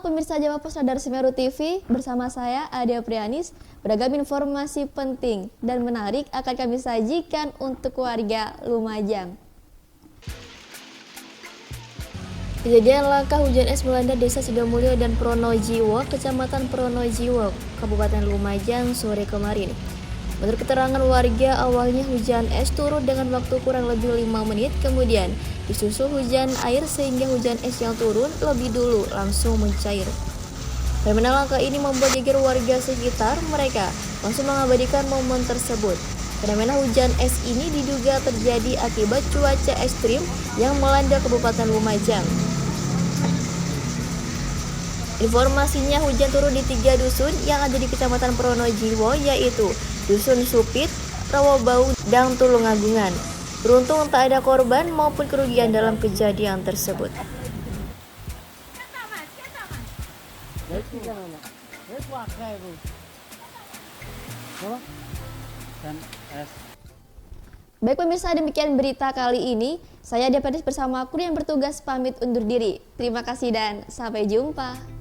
pemirsa Jawa Pos Radar Semeru TV, bersama saya Adia Prianis. Beragam informasi penting dan menarik akan kami sajikan untuk warga Lumajang. Kejadian langka hujan es melanda Desa Sidomulyo dan Pronojiwo, Kecamatan Pronojiwo, Kabupaten Lumajang sore kemarin. Menurut keterangan warga, awalnya hujan es turun dengan waktu kurang lebih 5 menit, kemudian disusul hujan air sehingga hujan es yang turun lebih dulu langsung mencair. Fenomena langka ini membuat geger warga sekitar, mereka langsung mengabadikan momen tersebut. Fenomena hujan es ini diduga terjadi akibat cuaca ekstrim yang melanda Kabupaten Lumajang. Informasinya, hujan turun di 3 dusun yang ada di Kecamatan Pronojiwo, yaitu Dusun Supit, Rawabau, dan Tulungagungan. Beruntung tak ada korban maupun kerugian dalam kejadian tersebut. Baik pemirsa, demikian berita kali ini. Saya Depadis bersama kru yang bertugas pamit undur diri. Terima kasih dan sampai jumpa.